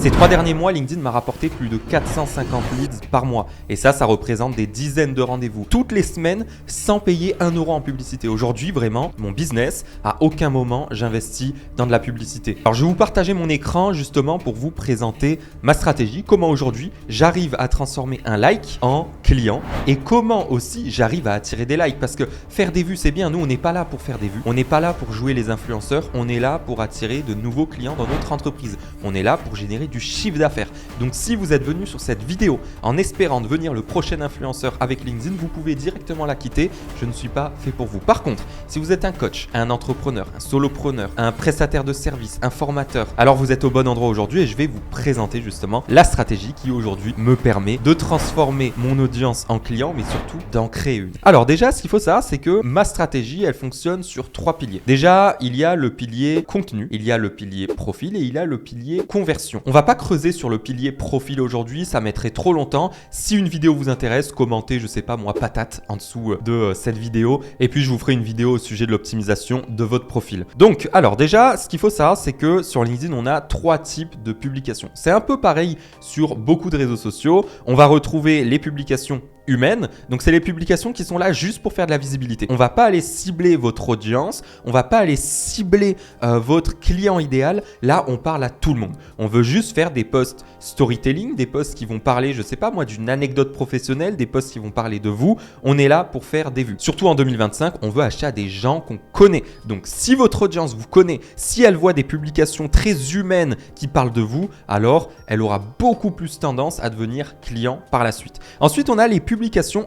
Ces 3 derniers mois, LinkedIn m'a rapporté plus de 450 leads par mois. Et ça représente des dizaines de rendez-vous toutes les semaines sans payer 1 euro en publicité. Aujourd'hui, vraiment, mon business, à aucun moment, j'investis dans de la publicité. Alors, je vais vous partager mon écran justement pour vous présenter ma stratégie. Comment aujourd'hui, j'arrive à transformer un like en client et comment aussi j'arrive à attirer des likes. Parce que faire des vues, c'est bien. Nous, on n'est pas là pour faire des vues. On n'est pas là pour jouer les influenceurs. On est là pour attirer de nouveaux clients dans notre entreprise. On est là pour générer du chiffre d'affaires. Donc si vous êtes venu sur cette vidéo en espérant devenir le prochain influenceur avec LinkedIn, vous pouvez directement la quitter. Je ne suis pas fait pour vous. Par contre, si vous êtes un coach, un entrepreneur, un solopreneur, un prestataire de service, un formateur, alors vous êtes au bon endroit aujourd'hui et je vais vous présenter justement la stratégie qui aujourd'hui me permet de transformer mon audience en client, mais surtout d'en créer une. Alors déjà, ce qu'il faut savoir, c'est que ma stratégie, elle fonctionne sur 3 piliers. Déjà, il y a le pilier contenu, il y a le pilier profil et il y a le pilier conversion. On va pas creuser sur le pilier profil aujourd'hui, ça mettrait trop longtemps. Si une vidéo vous intéresse, commentez, je sais pas moi, patate en dessous de cette vidéo et puis je vous ferai une vidéo au sujet de l'optimisation de votre profil. Donc, alors déjà, ce qu'il faut savoir, c'est que sur LinkedIn, on a 3 types de publications. C'est un peu pareil sur beaucoup de réseaux sociaux. On va retrouver les publications humaines. Donc, c'est les publications qui sont là juste pour faire de la visibilité. On va pas aller cibler votre audience, on va pas aller cibler votre client idéal. Là, on parle à tout le monde. On veut juste faire des posts storytelling, des posts qui vont parler, je sais pas moi, d'une anecdote professionnelle, des posts qui vont parler de vous. On est là pour faire des vues. Surtout en 2025, on veut acheter à des gens qu'on connaît. Donc, si votre audience vous connaît, si elle voit des publications très humaines qui parlent de vous, alors elle aura beaucoup plus tendance à devenir client par la suite. Ensuite, on a les publications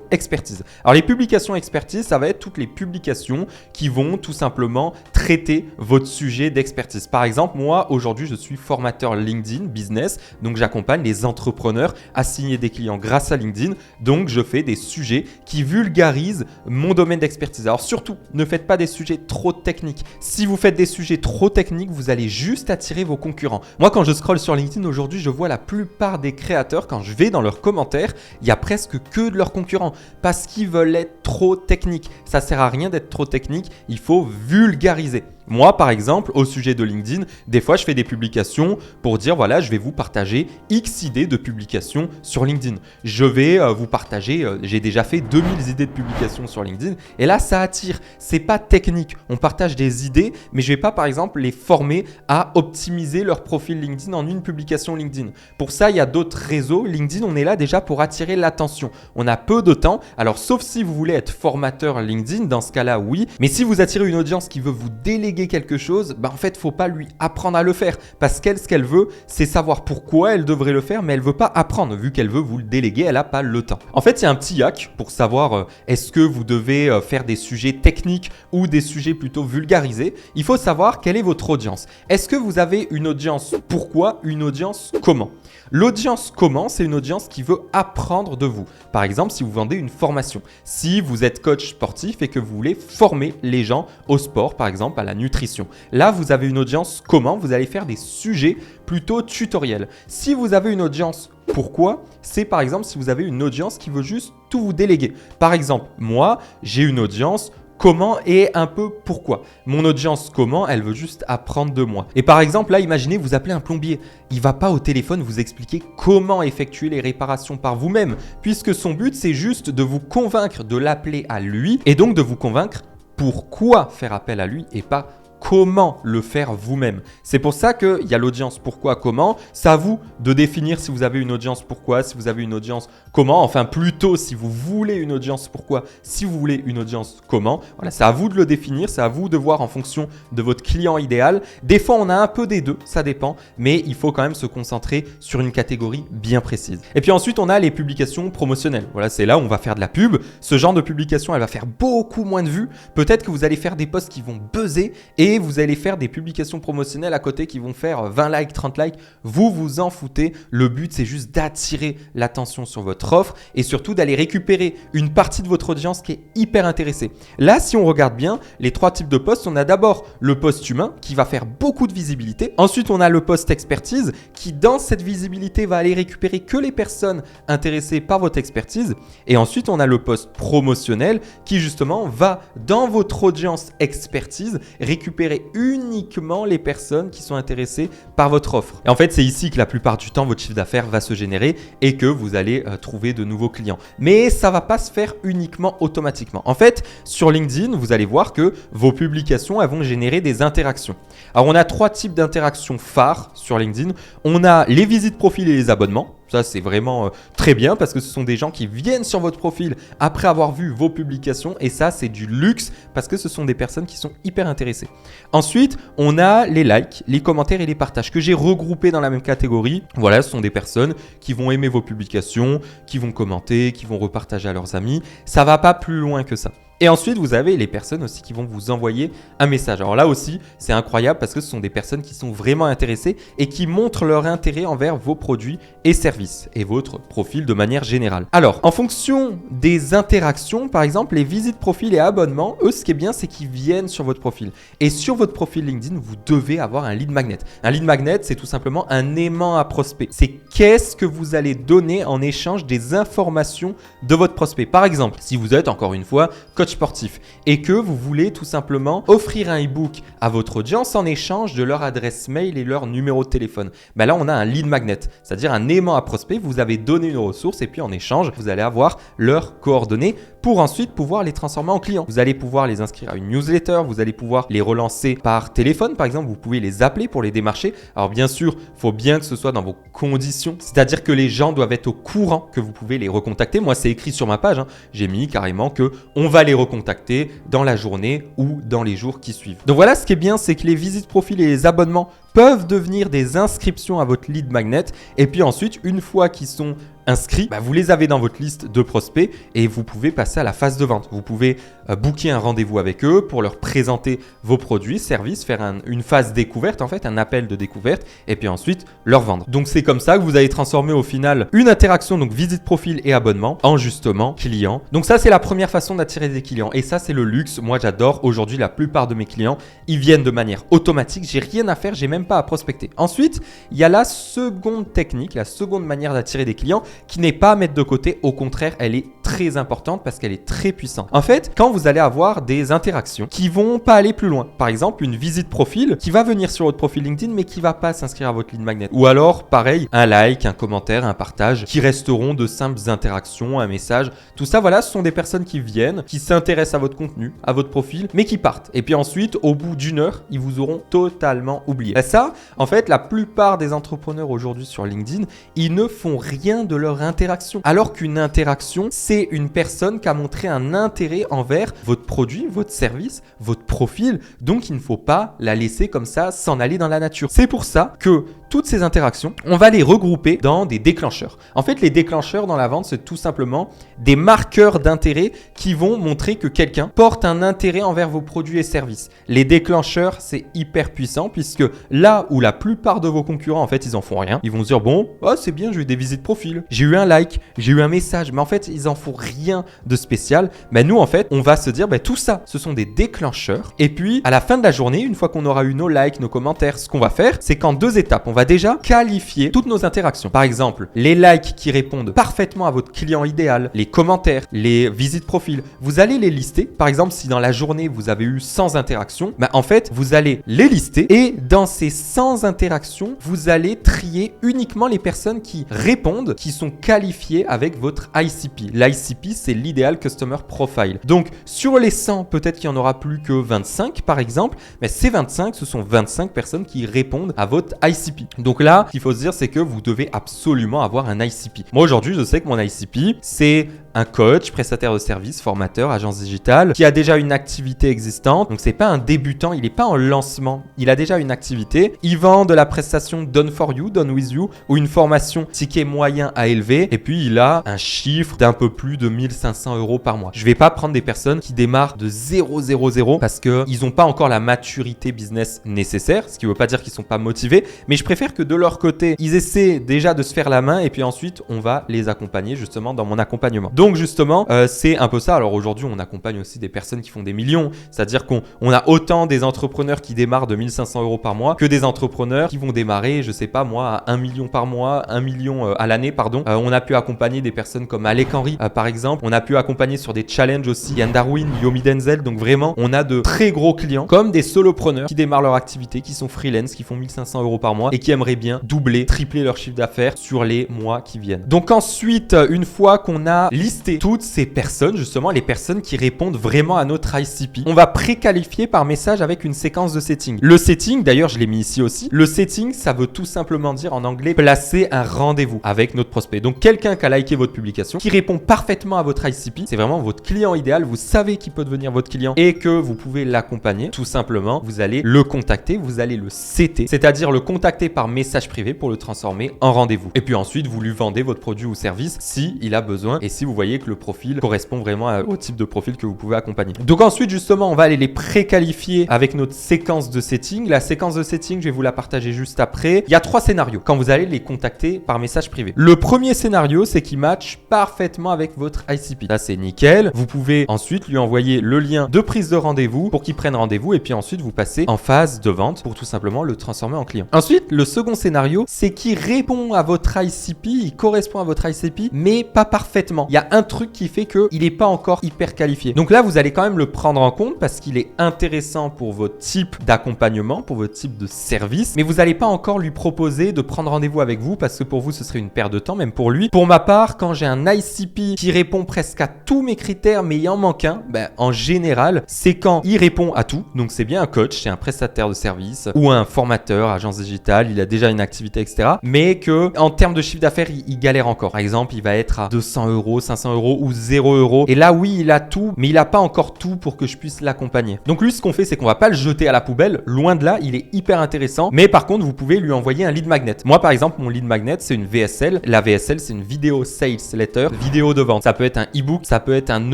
expertise. Alors, les publications expertise, ça va être toutes les publications qui vont tout simplement traiter votre sujet d'expertise. Par exemple, moi, aujourd'hui, je suis formateur LinkedIn business. Donc, j'accompagne les entrepreneurs à signer des clients grâce à LinkedIn. Donc, je fais des sujets qui vulgarisent mon domaine d'expertise. Alors, surtout, ne faites pas des sujets trop techniques. Si vous faites des sujets trop techniques, vous allez juste attirer vos concurrents. Moi, quand je scrolle sur LinkedIn aujourd'hui, je vois la plupart des créateurs, quand je vais dans leurs commentaires, il y a presque que de leurs concurrents parce qu'ils veulent être trop techniques. Ça sert à rien d'être trop technique, il faut vulgariser. Moi, par exemple, au sujet de LinkedIn, des fois, je fais des publications pour dire, voilà, je vais vous partager X idées de publications sur LinkedIn. Je vais vous partager, j'ai déjà fait 2000 idées de publications sur LinkedIn et là, ça attire. C'est pas technique. On partage des idées, mais je vais pas, par exemple, les former à optimiser leur profil LinkedIn en une publication LinkedIn. Pour ça, il y a d'autres réseaux. LinkedIn, on est là déjà pour attirer l'attention. On a peu de temps. Alors, sauf si vous voulez être formateur LinkedIn, dans ce cas-là, oui. Mais si vous attirez une audience qui veut vous déléguer quelque chose, en fait, faut pas lui apprendre à le faire parce qu'elle, ce qu'elle veut, c'est savoir pourquoi elle devrait le faire, mais elle veut pas apprendre vu qu'elle veut vous le déléguer, elle a pas le temps. En fait, il y a un petit hack pour savoir est-ce que vous devez faire des sujets techniques ou des sujets plutôt vulgarisés. Il faut savoir quelle est votre audience. Est-ce que vous avez une audience pourquoi, une audience comment? L'audience comment, c'est une audience qui veut apprendre de vous. Par exemple, si vous vendez une formation, si vous êtes coach sportif et que vous voulez former les gens au sport, par exemple à la nutrition. Là, vous avez une audience comment, vous allez faire des sujets plutôt tutoriels. Si vous avez une audience pourquoi, c'est par exemple si vous avez une audience qui veut juste tout vous déléguer. Par exemple, moi, j'ai une audience comment et un peu pourquoi. Mon audience comment, elle veut juste apprendre de moi. Et par exemple, là, imaginez, vous appelez un plombier. Il ne va pas au téléphone vous expliquer comment effectuer les réparations par vous-même, puisque son but, c'est juste de vous convaincre de l'appeler à lui et donc de vous convaincre pourquoi faire appel à lui et pas comment le faire vous-même. C'est pour ça qu'il y a l'audience pourquoi, comment. C'est à vous de définir si vous avez une audience pourquoi, si vous avez une audience comment. Enfin, plutôt si vous voulez une audience pourquoi, si vous voulez une audience comment. Voilà, c'est à vous de le définir, c'est à vous de voir en fonction de votre client idéal. Des fois, on a un peu des deux, ça dépend, mais il faut quand même se concentrer sur une catégorie bien précise. Et puis ensuite, on a les publications promotionnelles. Voilà, c'est là où on va faire de la pub. Ce genre de publication, elle va faire beaucoup moins de vues. Peut-être que vous allez faire des posts qui vont buzzer et vous allez faire des publications promotionnelles à côté qui vont faire 20 likes, 30 likes. Vous vous en foutez. Le but, c'est juste d'attirer l'attention sur votre offre et surtout d'aller récupérer une partie de votre audience qui est hyper intéressée. Là, si on regarde bien, les 3 types de posts, on a d'abord le post humain qui va faire beaucoup de visibilité. Ensuite, on a le post expertise qui, dans cette visibilité, va aller récupérer que les personnes intéressées par votre expertise. Et ensuite, on a le post promotionnel qui, justement, va dans votre audience expertise récupérer récupérer uniquement les personnes qui sont intéressées par votre offre. Et en fait, c'est ici que la plupart du temps, votre chiffre d'affaires va se générer et que vous allez trouver de nouveaux clients. Mais ça ne va pas se faire uniquement automatiquement. En fait, sur LinkedIn, vous allez voir que vos publications elles vont générer des interactions. Alors, on a 3 types d'interactions phares sur LinkedIn. On a les visites profil et les abonnements. Ça, c'est vraiment très bien parce que ce sont des gens qui viennent sur votre profil après avoir vu vos publications et ça, c'est du luxe parce que ce sont des personnes qui sont hyper intéressées. Ensuite, on a les likes, les commentaires et les partages que j'ai regroupés dans la même catégorie. Voilà, ce sont des personnes qui vont aimer vos publications, qui vont commenter, qui vont repartager à leurs amis. Ça ne va pas plus loin que ça. Et ensuite, vous avez les personnes aussi qui vont vous envoyer un message. Alors là aussi, c'est incroyable parce que ce sont des personnes qui sont vraiment intéressées et qui montrent leur intérêt envers vos produits et services et votre profil de manière générale. Alors, en fonction des interactions, par exemple, les visites profil et abonnements, eux, ce qui est bien, c'est qu'ils viennent sur votre profil. Et sur votre profil LinkedIn, vous devez avoir un lead magnet. Un lead magnet, c'est tout simplement un aimant à prospect. C'est qu'est-ce que vous allez donner en échange des informations de votre prospect. Par exemple, si vous êtes, encore une fois, coach sportif et que vous voulez tout simplement offrir un e-book à votre audience en échange de leur adresse mail et leur numéro de téléphone. Ben là, on a un lead magnet, c'est-à-dire un aimant à prospect. Vous avez donné une ressource et puis en échange, vous allez avoir leurs coordonnées pour ensuite pouvoir les transformer en clients. Vous allez pouvoir les inscrire à une newsletter, vous allez pouvoir les relancer par téléphone par exemple, vous pouvez les appeler pour les démarcher. Alors bien sûr, il faut bien que ce soit dans vos conditions, c'est-à-dire que les gens doivent être au courant que vous pouvez les recontacter. Moi, c'est écrit sur ma page, j'ai mis carrément que on va les recontacter dans la journée ou dans les jours qui suivent. Donc voilà, ce qui est bien, c'est que les visites profil et les abonnements peuvent devenir des inscriptions à votre lead magnet et puis ensuite, une fois qu'ils sont inscrits, vous les avez dans votre liste de prospects et vous pouvez passer à la phase de vente. Vous pouvez booker un rendez-vous avec eux pour leur présenter vos produits, services, faire une phase découverte en fait, un appel de découverte et puis ensuite leur vendre. Donc c'est comme ça que vous allez transformer au final une interaction, donc visite profil et abonnement, en justement client. Donc ça, c'est la première façon d'attirer des clients et ça, c'est le luxe. Moi, j'adore. Aujourd'hui, la plupart de mes clients, ils viennent de manière automatique. J'ai rien à faire, j'ai même pas à prospecter. Ensuite, il y a la seconde technique, la seconde manière d'attirer des clients qui n'est pas à mettre de côté. Au contraire, elle est très importante parce qu'elle est très puissante. En fait, quand vous allez avoir des interactions qui vont pas aller plus loin, par exemple une visite profil qui va venir sur votre profil LinkedIn mais qui va pas s'inscrire à votre lead magnet, ou alors pareil, un like, un commentaire, un partage qui resteront de simples interactions, un message, tout ça, voilà, ce sont des personnes qui viennent, qui s'intéressent à votre contenu, à votre profil, mais qui partent. Et puis ensuite, au bout d'une heure, ils vous auront totalement oublié. Et ça, en fait, la plupart des entrepreneurs aujourd'hui sur LinkedIn, ils ne font rien de leur interaction. Alors qu'une interaction, c'est une personne qui a montré un intérêt envers votre produit, votre service, votre profil. Donc, il ne faut pas la laisser comme ça s'en aller dans la nature. C'est pour ça que toutes ces interactions, on va les regrouper dans des déclencheurs. En fait, les déclencheurs dans la vente, c'est tout simplement des marqueurs d'intérêt qui vont montrer que quelqu'un porte un intérêt envers vos produits et services. Les déclencheurs, c'est hyper puissant puisque là où la plupart de vos concurrents, en fait, ils en font rien, ils vont se dire bon, c'est bien, j'ai eu des visites profil, j'ai eu un like, j'ai eu un message, mais en fait, ils en font rien de spécial. Mais nous, en fait, on va se dire tout ça, ce sont des déclencheurs. Et puis, à la fin de la journée, une fois qu'on aura eu nos likes, nos commentaires, ce qu'on va faire, c'est qu'en 2 étapes, on va déjà qualifier toutes nos interactions. Par exemple, les likes qui répondent parfaitement à votre client idéal, les commentaires, les visites profil, vous allez les lister. Par exemple, si dans la journée, vous avez eu 100 interactions, en fait, vous allez les lister et dans ces 100 interactions, vous allez trier uniquement les personnes qui répondent, qui sont qualifiées avec votre ICP. L'ICP, c'est l'Ideal Customer Profile. Donc, sur les 100, peut-être qu'il n'y en aura plus que 25, par exemple, mais ces 25, ce sont 25 personnes qui répondent à votre ICP. Donc là, ce qu'il faut se dire, c'est que vous devez absolument avoir un ICP. Moi, aujourd'hui, je sais que mon ICP, c'est un coach, prestataire de services, formateur, agence digitale, qui a déjà une activité existante. Donc, c'est pas un débutant, il n'est pas en lancement. Il a déjà une activité. Il vend de la prestation Done for You, Done with You, ou une formation ticket moyen à élevé. Et puis, il a un chiffre d'un peu plus de 1500 € par mois. Je vais pas prendre des personnes qui démarrent de 0,00 parce qu'ils n'ont pas encore la maturité business nécessaire, ce qui ne veut pas dire qu'ils ne sont pas motivés, mais je préfère que de leur côté, ils essaient déjà de se faire la main et puis ensuite, on va les accompagner justement dans mon accompagnement. Donc justement, c'est un peu ça. Alors aujourd'hui, on accompagne aussi des personnes qui font des millions. C'est-à-dire qu'on a autant des entrepreneurs qui démarrent de 1500 € par mois que des entrepreneurs qui vont démarrer, je sais pas moi, à 1 million par mois, 1 million à l'année, pardon. On a pu accompagner des personnes comme Alec Henry, par exemple. On a pu accompagner sur des challenges aussi Yann Darwin, Yomi Denzel. Donc vraiment, on a de très gros clients comme des solopreneurs qui démarrent leur activité, qui sont freelance, qui font 1500 € par mois et qui aimeraient bien doubler, tripler leur chiffre d'affaires sur les mois qui viennent. Donc ensuite, une fois qu'on a listé toutes ces personnes, justement les personnes qui répondent vraiment à notre ICP, on va préqualifier par message avec une séquence de setting. Le setting, d'ailleurs je l'ai mis ici aussi, le setting ça veut tout simplement dire en anglais placer un rendez-vous avec notre prospect. Donc quelqu'un qui a liké votre publication, qui répond parfaitement à votre ICP, c'est vraiment votre client idéal, vous savez qui peut devenir votre client et que vous pouvez l'accompagner. Tout simplement, vous allez le contacter, vous allez le CT, c'est-à-dire le contacter par message privé pour le transformer en rendez-vous. Et puis ensuite, vous lui vendez votre produit ou service si il a besoin et si vous voyez que le profil correspond vraiment au type de profil que vous pouvez accompagner. Donc ensuite, justement, on va aller les préqualifier avec notre séquence de setting. La séquence de setting, je vais vous la partager juste après. Il y a 3 scénarios quand vous allez les contacter par message privé. Le premier scénario, c'est qu'il match parfaitement avec votre ICP. Ça, c'est nickel. Vous pouvez ensuite lui envoyer le lien de prise de rendez-vous pour qu'il prenne rendez-vous et puis ensuite vous passez en phase de vente pour tout simplement le transformer en client. Ensuite, le second scénario, c'est qu'il répond à votre ICP, il correspond à votre ICP, mais pas parfaitement. Il y a un truc qui fait qu'il n'est pas encore hyper qualifié. Donc là, vous allez quand même le prendre en compte parce qu'il est intéressant pour votre type d'accompagnement, pour votre type de service, mais vous n'allez pas encore lui proposer de prendre rendez-vous avec vous parce que pour vous, ce serait une perte de temps, même pour lui. Pour ma part, quand j'ai un ICP qui répond presque à tous mes critères, mais il en manque un, en général, c'est quand il répond à tout. Donc c'est bien un coach, c'est un prestataire de service ou un formateur, agence digitale, il a déjà une activité, etc. Mais que en termes de chiffre d'affaires, il galère encore. Par exemple, il va être à 200 €, 500 € ou 0 €. Et là, oui, il a tout, mais il n'a pas encore tout pour que je puisse l'accompagner. Donc lui, ce qu'on fait, c'est qu'on va pas le jeter à la poubelle. Loin de là, il est hyper intéressant. Mais par contre, vous pouvez lui envoyer un lead magnet. Moi, par exemple, mon lead magnet, c'est une VSL. La VSL, c'est une vidéo sales letter, vidéo de vente. Ça peut être un e-book, ça peut être un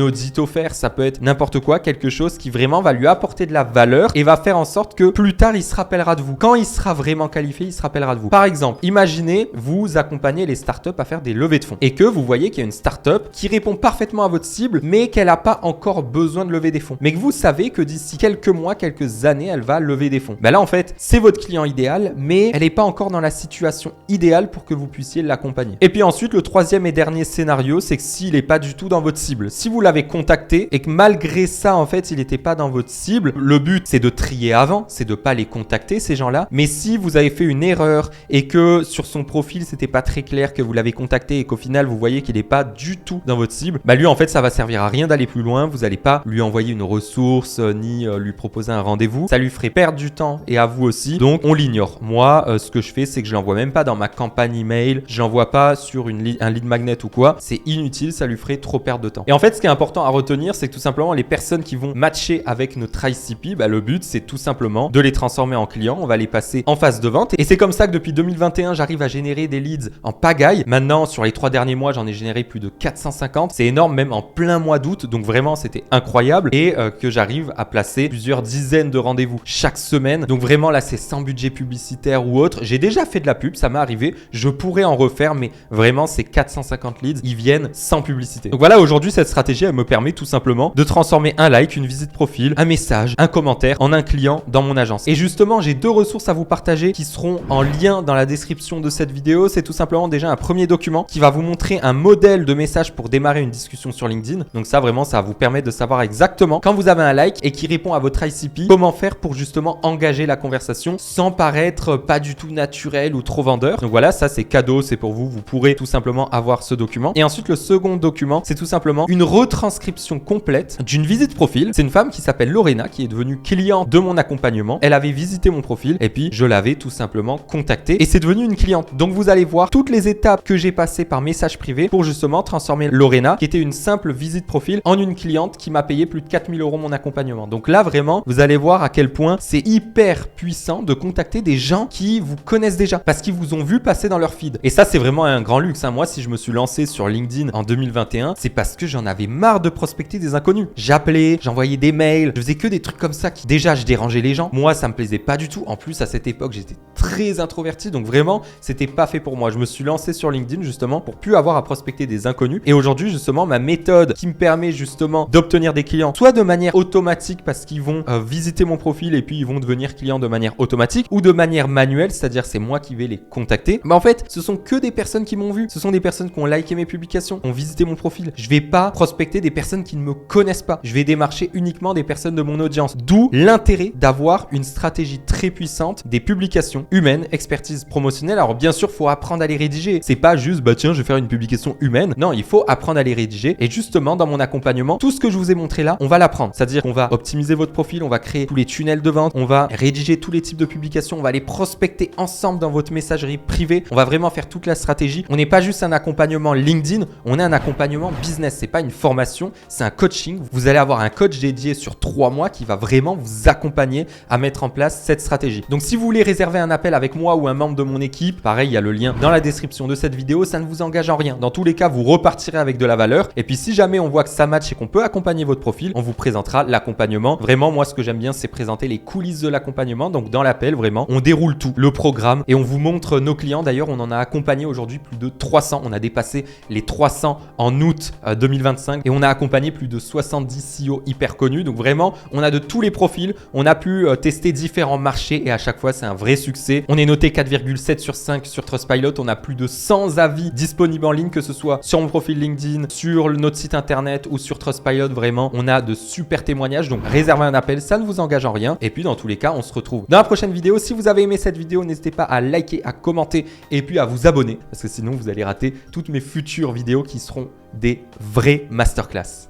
audit offert, ça peut être n'importe quoi, quelque chose qui vraiment va lui apporter de la valeur et va faire en sorte que plus tard, il se rappellera de vous. Quand il sera vraiment qualifié, il se rappellera de vous. Par exemple, imaginez, vous accompagnez les startups à faire des levées de fonds et que vous voyez qu'il y a une startup qui répond parfaitement à votre cible, mais qu'elle n'a pas encore besoin de lever des fonds. Mais que vous savez que d'ici quelques mois, quelques années, elle va lever des fonds. Là, en fait, c'est votre client idéal, mais elle n'est pas encore dans la situation idéale pour que vous puissiez l'accompagner. Et puis ensuite, le troisième et dernier scénario, c'est que s'il n'est pas du tout dans votre cible, si vous l'avez contacté et que malgré ça, en fait, il n'était pas dans votre cible, le but, c'est de trier avant, c'est de pas les contacter, ces gens-là. Mais si vous avez fait une erreur et que sur son profil, c'était pas très clair que vous l'avez contacté et qu'au final, vous voyez qu'il n'est pas du tout dans votre cible, lui, en fait, ça va servir à rien d'aller plus loin. Vous n'allez pas lui envoyer une ressource ni lui proposer un rendez-vous. Ça lui ferait perdre du temps et à vous aussi. Donc, on l'ignore. Moi, ce que je fais, c'est que je l'envoie même pas dans ma campagne email. Je l'envoie pas sur un lead magnet ou quoi. C'est inutile. Ça lui ferait trop perdre de temps. Et en fait, ce qui est important à retenir, c'est que tout simplement, les personnes qui vont matcher avec notre ICP, le but, c'est tout simplement de les transformer en clients. On va les passer en phase de vente. Et c'est comme ça que depuis 2021, j'arrive à générer des leads en pagaille. Maintenant, sur les 3 derniers mois, j'en ai généré plus de 450. C'est énorme, même en plein mois d'août. Donc vraiment, c'était incroyable. Et que j'arrive à placer plusieurs dizaines de rendez-vous chaque semaine. Donc vraiment, là, c'est sans budget publicitaire ou autre. J'ai déjà fait de la pub, ça m'est arrivé. Je pourrais en refaire, mais vraiment, ces 450 leads, ils viennent sans publicité. Donc voilà, aujourd'hui, cette stratégie, elle me permet tout simplement de transformer un like, une visite profil, un message, un commentaire en un client dans mon agence. Et justement, j'ai 2 ressources à vous partager qui seront en lien dans la description de cette vidéo. C'est tout simplement déjà un premier document qui va vous montrer un modèle de message pour démarrer une discussion sur LinkedIn. Donc ça, vraiment, ça va vous permettre de savoir exactement quand vous avez un like et qui répond à votre ICP, comment faire pour justement engager la conversation sans paraître pas du tout naturel ou trop vendeur. Donc voilà, ça c'est cadeau, c'est pour vous. Vous pourrez tout simplement avoir ce document. Et ensuite, le second document, c'est tout simplement une retranscription complète d'une visite profil. C'est une femme qui s'appelle Lorena, qui est devenue cliente de mon accompagnement. Elle avait visité mon profil et puis je l'avais tout simplement contactée et c'est devenu une cliente. Donc vous allez voir toutes les étapes que j'ai passées par message privé pour justement transformer Lorena, qui était une simple visite profil, en une cliente qui m'a payé plus de 4000 € mon accompagnement. Donc là, vraiment, vous allez voir à quel point c'est hyper puissant de contacter des gens qui vous connaissent déjà parce qu'ils vous ont vu passer dans leur feed. Et ça, c'est vraiment un grand luxe. Moi, si je me suis lancé sur LinkedIn en 2021, c'est parce que j'en avais marre de prospecter des inconnus. J'appelais, j'envoyais des mails, je faisais que des trucs comme ça qui, déjà, je dérangeais les gens. Moi, ça me plaisait pas du tout. En plus, à cette époque, j'étais très introverti. Donc vraiment, c'était pas fait pour moi. Je me suis lancé sur LinkedIn justement pour plus avoir à prospecter des inconnus. Et aujourd'hui, justement, ma méthode qui me permet justement d'obtenir des clients, soit de manière automatique parce qu'ils vont visiter mon profil et puis ils vont devenir clients de manière automatique, ou de manière manuelle, c'est-à-dire c'est moi qui vais les contacter. Mais en fait, ce sont que des personnes qui m'ont vu. Ce sont des personnes qui ont liké mes publications, ont visité mon profil. Je vais pas prospecter des personnes qui ne me connaissent pas. Je vais démarcher uniquement des personnes de mon audience. D'où l'intérêt d'avoir une stratégie très puissante des publications humaines, expertise promotionnelle. Alors bien sûr, il faut apprendre à les rédiger. C'est pas juste, bah tiens, je vais faire une publication humaine. Non, il faut apprendre à les rédiger. Et justement, dans mon accompagnement, tout ce que je vous ai montré là, on va l'apprendre. C'est-à-dire qu'on va optimiser votre profil, on va créer tous les tunnels de vente, on va rédiger tous les types de publications, on va les prospecter ensemble dans votre messagerie privée. On va vraiment faire toute la stratégie. On n'est pas juste un accompagnement LinkedIn, on est un accompagnement business. C'est pas une formation, c'est un coaching. Vous allez avoir un coach dédié sur 3 mois qui va vraiment vous accompagner à mettre en place cette stratégie. Donc si vous voulez réserver un appel avec moi ou un membre de mon équipe, pareil, il y a le lien dans la description de cette vidéo, ça ne vous engage en rien. Dans tous les cas, vous repartirez avec de la valeur. Et puis si jamais on voit que ça match et qu'on peut accompagner votre profil, on vous présentera l'accompagnement. Vraiment, moi ce que j'aime bien, c'est présenter les coulisses de l'accompagnement. Donc dans l'appel, vraiment, on déroule tout, le programme, et on vous montre nos clients. D'ailleurs, on en a accompagné aujourd'hui plus de 300. On a dépassé les 300 en août 2025 et on a accompagné plus de 70 CEO hyper connus. Donc vraiment, on a de tous les profils. On a pu tester différents marchés et à chaque fois, c'est un vrai succès. On est noté 4,7 sur 5 sur Trustpilot. On a plus de 100 avis disponibles en ligne, que ce soit sur mon profil LinkedIn, sur notre site internet ou sur Trustpilot. Vraiment, on a de super témoignages. Donc réservez un appel, ça ne vous engage en rien. Et puis dans tous les cas, on se retrouve dans la prochaine vidéo. Si vous avez aimé cette vidéo, n'hésitez pas à liker, à commenter et puis à vous abonner parce que sinon vous allez rater toutes mes futures vidéos qui seront des vraies masterclass.